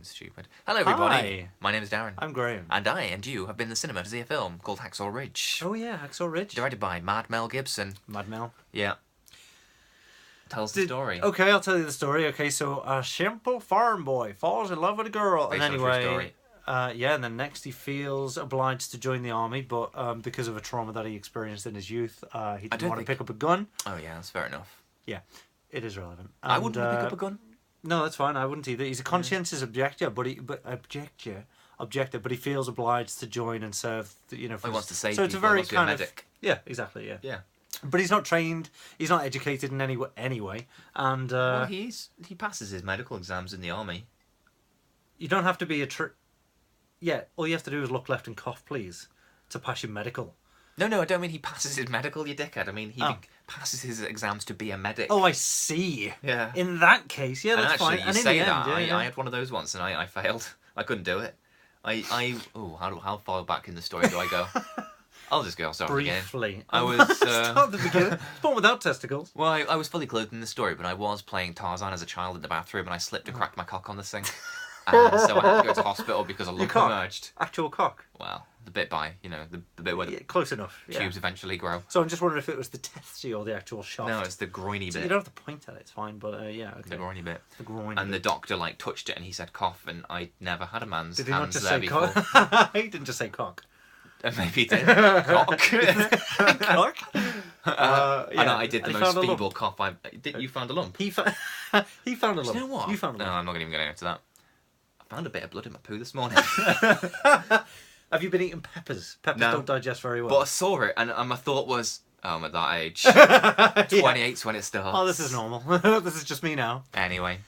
fucking stupid. Hello, everybody. Hi. My name is Darren. I'm Graham. And I and you have been in the cinema to see a film called Hacksaw Ridge. Oh yeah, Hacksaw Ridge. Directed by Mad Mel Gibson. Mad Mel. Yeah. Tell us the story. Okay, I'll tell you the story. Okay, so a simple farm boy falls in love with a girl, Based and on a true anyway, story. yeah, and then next he feels obliged to join the army, but because of a trauma that he experienced in his youth, he didn't want to pick up a gun. Oh yeah, that's fair enough. Yeah, it is relevant. I wouldn't want to pick up a gun. No, that's fine. I wouldn't either. He's a conscientious objector, but he feels obliged to join and serve. You know, He wants to save so people. it's a very He wants to be a kind of medic. yeah, exactly, yeah. Yeah. But he's not trained. He's not educated in any way. Anyway, and Well, he passes his medical exams in the army. you don't have to be Yeah, all you have to do is look left and cough, please, to pass your medical. No, I don't mean he passes his medical, you dickhead. I mean he Oh. passes his exams to be a medic. Oh, I see. Yeah. In that case, yeah, And that's actually, fine. you And in say the that. end, yeah. I had one of those once, and I failed. I couldn't do it. How far back in the story do I go? I'll just go. I'll start from the beginning. Briefly. I was. Start at the beginning. Born without testicles. Well, I was fully clothed in the story, but I was playing Tarzan as a child in the bathroom, and I slipped and cracked my cock on the sink. So I had to go to hospital because a lump cock? emerged. Actual cock. Well, the bit by, the bit where the Yeah, close enough. Yeah. tubes eventually grow. So I'm just wondering if it was the testy or the actual shaft. No, it's the groiny So bit. you don't have to point at it. It's fine, but yeah, okay. The groiny bit. The groin. And the bit. doctor touched it, and he said cough, and I never had a man's Did he not hands just there say before. cock? He didn't just say cock. Maybe he did. Cock. Cock. And I did the And he most found a lump. feeble cough I've. You found a lump? He found a lump. You know what? You found a No, lump. I'm not even going to go into that. I found a bit of blood in my poo this morning. Have you been eating peppers? Peppers No. don't digest very well. But I saw it, and my thought was, oh, I'm at that age. Yeah. 28's when it starts. Oh, this is normal. This is just me now. Anyway,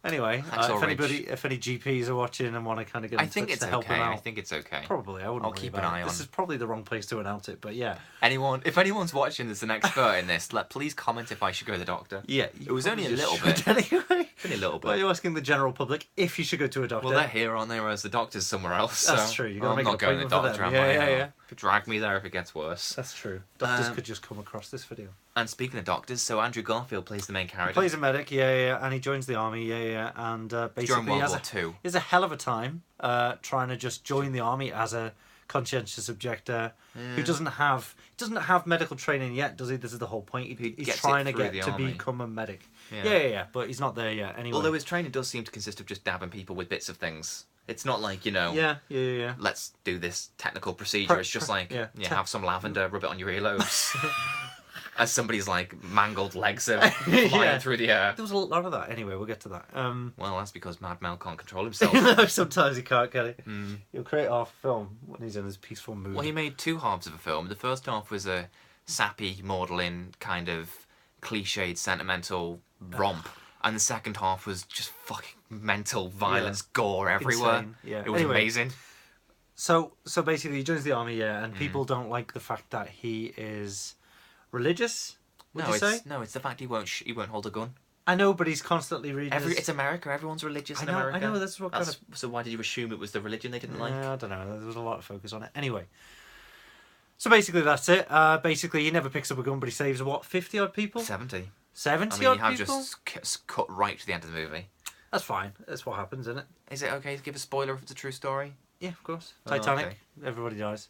Anyway, Hacksaw if any GPs are watching and want to kind of get I in think touch it's to help them okay. out, I think it's okay. probably I wouldn't. I'll worry keep about an eye it. on. This is probably the wrong place to announce it, but yeah. If anyone's watching that's an expert in this, please comment if I should go to the doctor. Yeah, It was only a little bit. bit. Anyway, Only a little why are bit. you asking the general public if you should go to a doctor? Well, they're here, aren't they? Whereas the doctor's somewhere else. That's so true. You gotta I'm make not an going to the appointment for doctor. them. Am I? Yeah. Drag me there if it gets worse. That's true. Doctors Um, could just come across this video. And speaking of doctors, so Andrew Garfield plays the main He character. plays a medic, yeah, and he joins the army, yeah, and basically during he World has War a, Two. he has a hell of a time trying to just join the army as a conscientious objector who doesn't have medical training yet, does he? This is the whole point. He's gets it trying to through get the to army. become a medic. Yeah. Yeah, but he's not there yet. Anyway, Although his training does seem to consist of just dabbing people with bits of things. It's not like, yeah. let's do this technical procedure. It's just like, yeah. have some lavender, rub it on your earlobes. As somebody's like mangled legs are flying Yeah. through the air. There was a lot of that. Anyway, we'll get to that. Well, that's because Mad Mel can't control himself. No, sometimes he can't get it. Mm. He'll create half a film when he's in his peaceful mood. Well, he made two halves of a film. The first half was a sappy, maudlin, kind of cliched, sentimental romp. And the second half was just fucking mental violence, gore everywhere. Insane, yeah. It was Anyway. amazing. So basically, he joins the army, yeah, Mm. and people don't like the fact that he is religious. Would No, you say? it's the fact he won't hold a gun. I know, but he's constantly reading. It's America. Everyone's religious in I America. know. That's what kind of. So why did you assume it was the religion they didn't like? I don't know. There was a lot of focus on it. Anyway, so basically that's it. Basically, he never picks up a gun, but he saves what 50 odd people. 70. 70 I mean, you odd have people. just cut right to the end of the movie. That's fine. That's what happens, isn't it? Is it okay to give a spoiler if it's a true story? Yeah, of course. Oh, Titanic. okay. Everybody dies.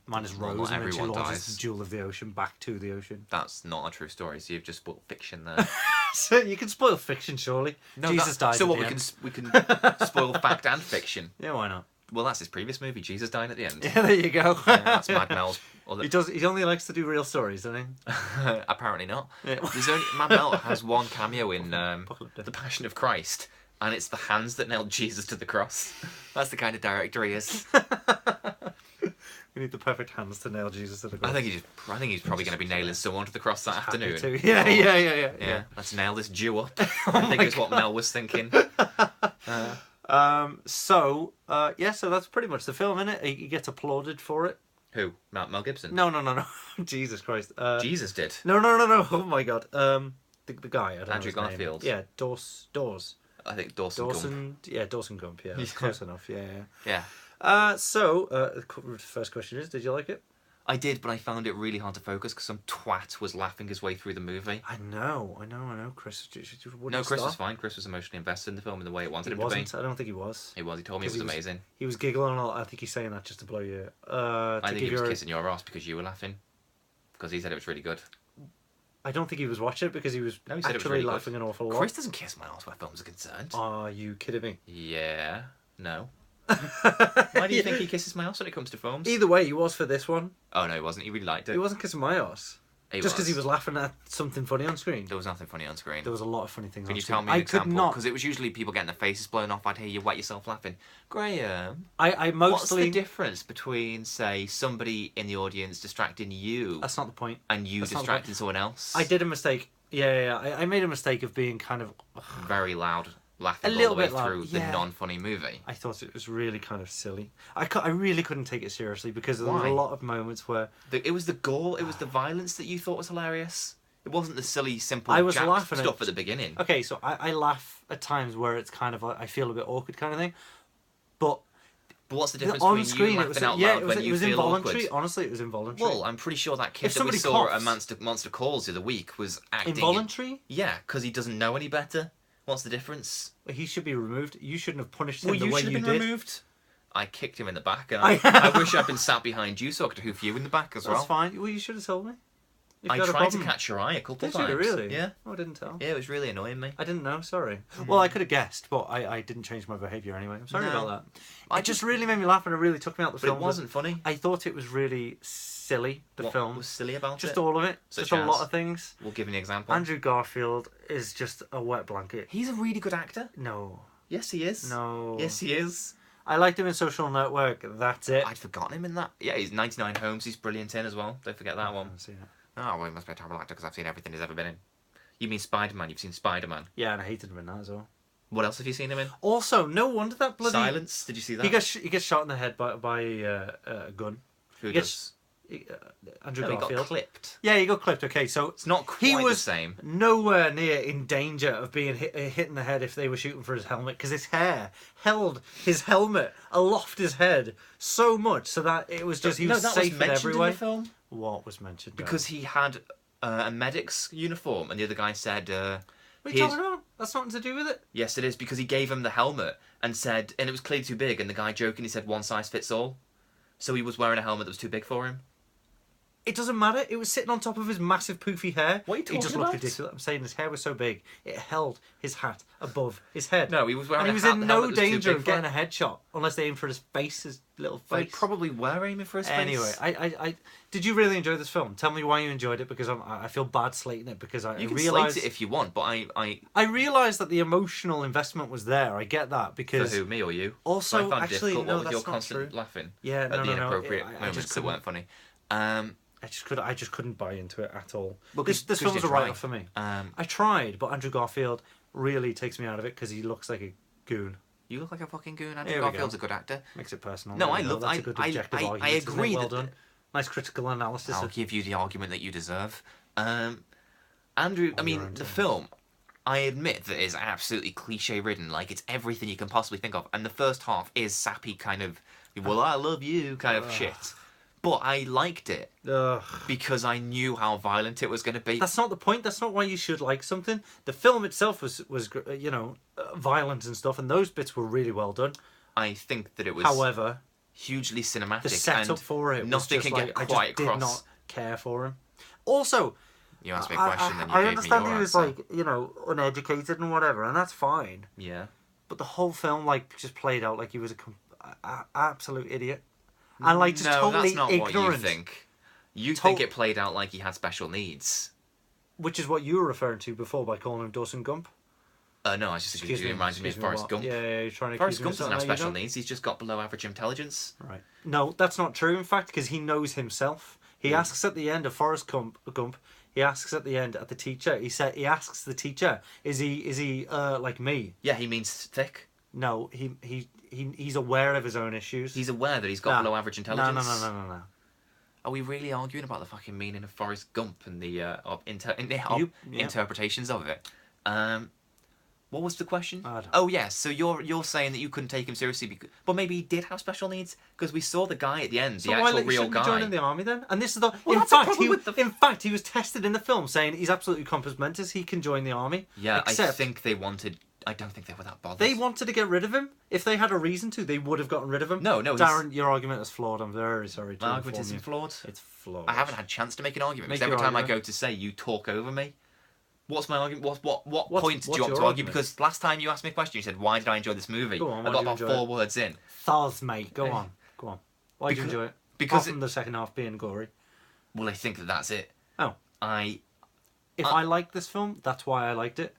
Minus Well, Rose, not and then she everyone launches dies. the jewel of the ocean back to the ocean. That's not a true story. So you've just spoiled fiction there. So you can spoil fiction, surely. No, Jesus died. So at what the we end. can we can spoil fact and fiction. Yeah, why not? Well, that's his previous movie. Jesus died at the end. Yeah, there you go. Yeah, that's Mad Mel's. He does. He only likes to do real stories, doesn't he? Apparently not. Yeah. There's only Mad Mel has one cameo in Apocalyptic. The Passion of Christ, and it's the hands that nailed Jesus to the cross. That's the kind of director he is. We need the perfect hands to nail Jesus to the cross. I think he's probably going to be nailing someone to the cross that Happy afternoon. to. Yeah, Oh, yeah. Yeah, let's nail this Jew up. I think it's what Mel was thinking. So that's pretty much the film, innit? He gets applauded for it. Who? Mel Gibson? No. Jesus Christ. Jesus did. No. Oh my God. The guy. I don't know Andrew his name. Garfield. Yeah, Dawes. I think Dawson Gump. Yeah, Dawson Gump. Yeah, that's Yeah. close enough. Yeah. Yeah. The first question is, did you like it? I did, but I found it really hard to focus because some twat was laughing his way through the movie. I know, Chris. No, Chris was fine. Chris was emotionally invested in the film in the way it wanted him wasn't. to be. I don't think he was. He was. He told me it was amazing. He was giggling a lot. I think he's saying that just to blow you. I think he was kissing your ass because you were laughing. Because he said it was really good. I don't think he was watching it because he was actually really laughing an awful lot. Chris doesn't kiss my ass where films are concerned. Are you kidding me? Yeah. No. Why do you think he kisses my ass when it comes to films? Either way, he was for this one. Oh no, he wasn't. He really liked it. He wasn't kissing my ass. Just because he was laughing at something funny on screen. There was nothing funny on screen. There was a lot of funny things on screen. Can you tell me an example? Because it was usually people getting their faces blown off. I'd hear you wet yourself laughing. Graham, I mostly... What's the difference between, say, somebody in the audience distracting you... That's not the point. ...and you distracting someone else? I did a mistake. Yeah. I made a mistake of being kind of... very loud. Laughing all the way through the non-funny movie. I thought it was really kind of silly. I really couldn't take it seriously because there were a lot of moments where... It was the gore, it was the violence that you thought was hilarious. It wasn't the silly, simple stuff at the beginning. Okay, so I laugh at times where it's kind of like, I feel a bit awkward kind of thing. But what's the difference between you laughing out loud when you feel involuntary. awkward? Honestly, it was involuntary. Well, I'm pretty sure that kid that we saw at Monster Calls the other week was acting... Involuntary? Yeah, because he doesn't know any better. What's the difference? He should be removed. You shouldn't have punished him the way you did. Well, you should have been removed. I kicked him in the back, and I wish I'd been sat behind you so I could hoof you in the back as well. That's fine. Well, you should have told me. I tried to catch your eye a couple times. Did you really? Yeah. Oh, I didn't tell. Yeah, it was really annoying me. I didn't know, sorry. Well, I could have guessed, but I didn't change my behaviour anyway. I'm sorry about that. It just really made me laugh and it really took me out the film. But it wasn't funny. I thought it was really silly, the film. What was silly about it? Just all of it. Just a lot of things. We'll give an example. Andrew Garfield is just a wet blanket. He's a really good actor. No. Yes, he is. No. Yes, he is. I liked him in Social Network. That's it. I'd forgotten him in that. Yeah, he's 99 Homes. He's brilliant in as well. Don't forget that one. I haven't seen it. Oh, well, he must be a terrible actor because I've seen everything he's ever been in. You mean Spider-Man? You've seen Spider-Man? Yeah, and I hated him in that as well. What else have you seen him in? Also, no wonder that bloody... Silence? Did you see that? He gets shot in the head by a gun. Who does? Andrew Garfield. Garfield. He got clipped. Yeah, he got clipped. Okay, so it's not quite the same. Nowhere near in danger of being hit in the head if they were shooting for his helmet, because his hair held his helmet aloft his head so much so that it was just he was safe in every way. In the film? What was mentioned? Because he had a medic's uniform, and the other guy said. What are you talking about? That's nothing to do with it. Yes, it is, because he gave him the helmet and said, and it was clearly too big, and the guy jokingly said one size fits all. So he was wearing a helmet that was too big for him. It doesn't matter. It was sitting on top of his massive poofy hair. What are you talking He just looked ridiculous. I'm saying his hair was so big, it held his hat above his head. No, he was wearing and he was in no danger of getting a headshot unless they aimed for his face, his little face. They probably were aiming for his face. Anyway, I did you really enjoy this film? Tell me why you enjoyed it, because I feel bad slating it because I you can realised slate it if you want, but I realised that the emotional investment was there. I get that because for who, me or you? Also, I found actually, difficult. no, what with that's your not constant true. laughing. Yeah, at the inappropriate I moments that weren't funny. I just couldn't buy into it at all. Well, this film was a write-off for me. I tried, but Andrew Garfield really takes me out of it because he looks like a goon. You look like a fucking goon. Andrew Garfield's a good actor. Makes it personal. No, that's a good objective argument. I agree. Well done. Nice critical analysis. I'll give you the argument that you deserve. Andrew, I mean, the film, I admit that is absolutely cliche-ridden. Like, it's everything you can possibly think of. And the first half is sappy kind of, well, I love you kind of shit. But I liked it because I knew how violent it was going to be. That's not the point. That's not why you should like something. The film itself was violent and stuff, and those bits were really well done. I think that it was, however, hugely cinematic. The setup for it, nothing can get quite across. I did not care for him. Also, you asked me a question, then you I gave understand me your he was answer. Uneducated and whatever, and that's fine. Yeah. But the whole film just played out like he was a absolute idiot. And just totally that's not ignorant. What you think. You think it played out like he had special needs. Which is what you were referring to before by calling him Dawson Gump. No, I just think he reminds me of Forrest Gump. Yeah, you're trying to Forrest Gump doesn't have special needs. He's just got below average intelligence. Right. No, that's not true, in fact, because he knows himself. He asks at the end of Forrest Gump, he asks at the end at the teacher, he asks the teacher, is he like me? Yeah, he means thick. No, he's aware of his own issues. He's aware that he's got below average intelligence. No. Are we really arguing about the fucking meaning of Forrest Gump and the interpretations of it? What was the question? I don't know. Oh yes, so you're saying that you couldn't take him seriously, but maybe he did have special needs because we saw the guy at the end, So the why actual he real shouldn't be guy. joining the army then? And this is the Well, that's the problem with the- in fact he was tested in the film saying he's absolutely compass mentis. He can join the army. Yeah, except I think they wanted. I don't think they were that bothered. they wanted to get rid of him. If they had a reason to, they would have gotten rid of him. No, Darren, your argument is flawed. I'm very sorry to My argument inform isn't you. flawed. It's flawed. I haven't had a chance to make an argument Make because every your time I argument. go to say, you talk over me. What's my argument? What What's- point do what's you want your to argue? argument? Because last time you asked me a question, you said, "Why did I enjoy this movie?" Go on, I why got did you about enjoy 4 words in. Thars, mate. Go on. Why did you enjoy it? because Apart from the second half being gory. Well, I think that's it. Oh. If I liked this film, that's why I liked it.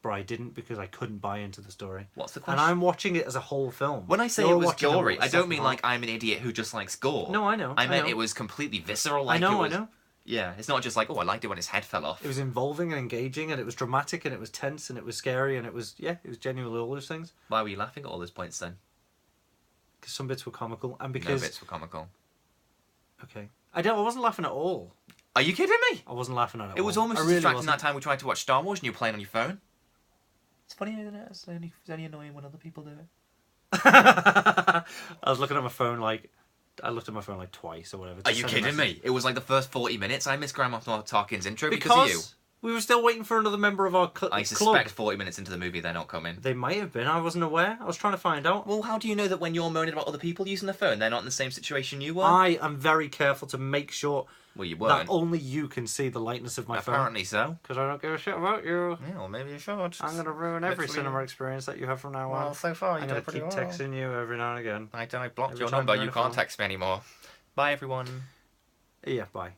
But I didn't because I couldn't buy into the story. What's the question? And I'm watching it as a whole film. When I say You're it was watching gory, a I don't mean second like I'm an idiot who just likes gore. No, I know. I meant know. it was completely visceral. I Like know. it was, I know. Yeah, it's not just like, oh, I liked it when his head fell off. It was involving and engaging, and it was dramatic, and it was tense, and it was scary, and it was it was genuinely all those things. Why were you laughing at all those points then? Because some bits were comical, and No because bits were comical. okay, I wasn't laughing at all. Are you kidding me? I wasn't laughing at it. It was almost I as really distracting wasn't. that time we tried to watch Star Wars and you were playing on your phone. It's funny, isn't it? It's only annoying when other people do it. I was looking at my phone I looked at my phone like twice or whatever. Are to you send a kidding message. me? It was like the first 40 minutes I missed Grandma Tarkin's intro because of you. We were still waiting for another member of our club. I suspect 40 minutes into the movie they're not coming. They might have been. I wasn't aware. I was trying to find out. Well, how do you know that when you're moaning about other people using their phone, they're not in the same situation you were? I am very careful to make sure Well, you that weren't. only you can see the lightness of my phone. Apparently so. Because I don't give a shit about you. Yeah, well, maybe you should. I'm going to ruin every Literally- cinema experience that you have from now on. Well, so far I'm you've going done to keep pretty well. texting you every now and again. I blocked Every your time number. you're in You a can't film. text me anymore. Bye, everyone. Yeah, bye.